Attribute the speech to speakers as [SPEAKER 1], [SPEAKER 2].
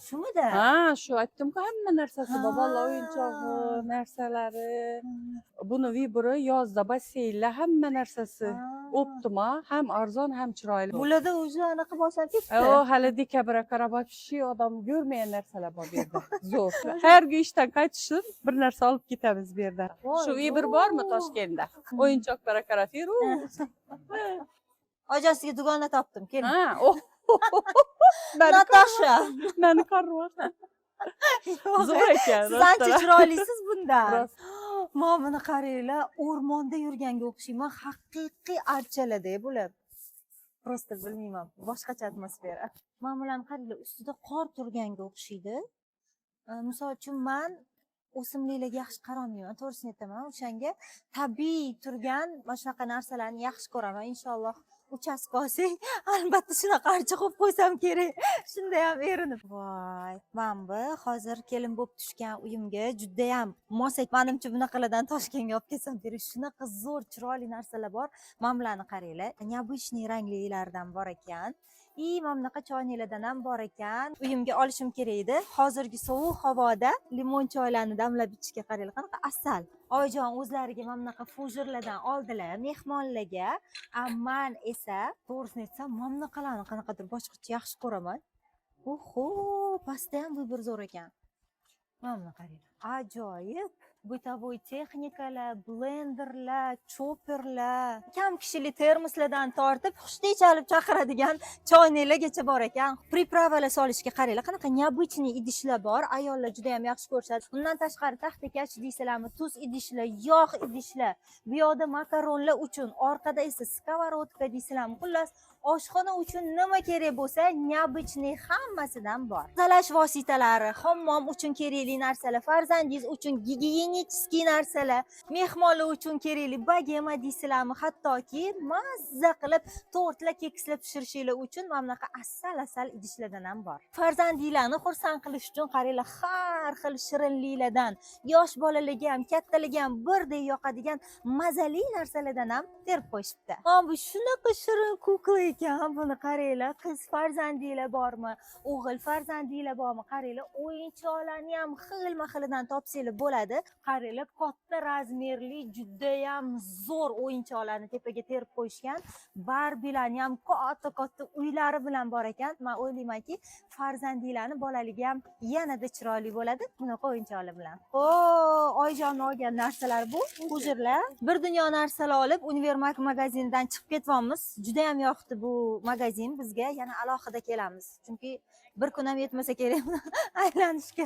[SPEAKER 1] Shumida?
[SPEAKER 2] Ha, shu aytdim-ku, hamma narsasi bor. Bolalar o'yinchog'i, narsalari. Buni vibro yozda basseynlar, hamma narsasi optima, ham arzon, ham chiroyli.
[SPEAKER 1] Bularda уже anaqa boshlab ketdi.
[SPEAKER 2] Hali dekabrga qarab вообще odam ko'rmagan narsalar bor bu yerda. Zo'r. Har kun ishdan qaytishib bir narsa olib ketamiz bu yerdan. Shu vibro bormi Toshkentda? O'yinchoqlar karafiru.
[SPEAKER 1] Ojasiga dugona topdim. Keling.
[SPEAKER 2] Ha, oh.
[SPEAKER 1] Natasha.
[SPEAKER 2] Meni ko'ryapti. Zo'r ekan.
[SPEAKER 1] Siz ancha chiroylisiz bundan. Mana buni qaranglar, o'rmonda yurganga o'xshayman. Haqiqiy archalarda bular. Просто bilmayman, boshqacha atmosfera. Mana bularni qaranglar, ustida qor turganga o'xshaydi. Misol uchun men o'simliklarga yaxshi qaramayman, to'g'risini aytaman. O'shanga tabiiy turgan mana shunaqa narsalarni yaxshi ko'raman. Inshaalloh uchastka olsak, albatta shunaqa archa qo'yib qo'ysam kerak. Shunda ham erinib. Voy, mana bu hozir kelin bo'lib tushgan uyimga juda ham mos. Menimcha bunaqalardan Toshkentga olib kelsam kerak. Shunaqa zo'r, chiroyli narsalar bor. Mana bularni qaranglar. Необычный ranglilardan bor ekan. Mana bunaqa choynalardan ham bor ekan. Uyimga olishim kerak edi. Hozirgi sovuq havoda limon choylarni damlab ichishga qaranglar, qanaqa asal. Oyijon o'zlariga mana bunaqa fujurlardan oldilar mehmonlarga. Men esa to'g'risini aytsam, mana bunaqalarni qanaqadir boshqacha yaxshi ko'raman. Oho, pastda ham bir zo'r ekan. Mana buni qaranglar. Ajoyib. Bытовой texnikalar, blenderlar, chopperlar, kam kishilik termoslardan tortib xushlik chalib chaqiradigan choynalargacha bor ekan. Pripravalar solishga qaranglar, qanaqa необычный idishlar bor. Ayollar juda ham yaxshi ko'rishadi. Undan tashqari taxtakash deysizlarmi, tuz idishlar, yog' idishlar. Bu yoqda makaronlar uchun, orqada esa skоворodka deysizlarmi. Xullas, oshxona uchun nima kerak bo'lsa, необычный hammasidan bor. Tozalash vositalari, hammom uchun kerakli narsalar, farzandingiz uchun gigiyenический narsalar, mehmonlar uchun kerakli bagema deysizlarmi, hattoki mazza qilib tortlar, kekslar pishirishinglar uchun mana bunaqa asal idishlardan ham bor. Farzandinglarni xursand qilish uchun qaranglar, har xil shirinliklardan, yosh bolalarga ham, kattalarga ham birdek yoqadigan mazali narsalardan ham terib qo'yishibdi. Mana bu shunaqa shirin kukla ekan. Buni qaranglar, qiz farzandinglar bormi, o'g'il farzandinglar bormi, qaranglar, o'yinchoqlarni ham xilma-xilidan topsanglar bo'ladi. Qaranglar, katta razmerli, juda ham zo'r o'yinchoqlarni tepaga terib qo'yishgan. Barbilarni ham katta uylari bilan bor ekan. Men o'ylaymanki, farzandinglarni bolaligi ham yanada chiroyli bo'ladi bunaqa o'yinchoqlar bilan. Oyijon olgan narsalar bu, hujurlar. Bir dunyo narsalar olib, Univermark magazinidan chiqib ketyapmiz. Juda ham yoqdi bu magazin bizga. Yana alohida kelamiz. Chunki bir kun ham yetmasa kerak aylanishga.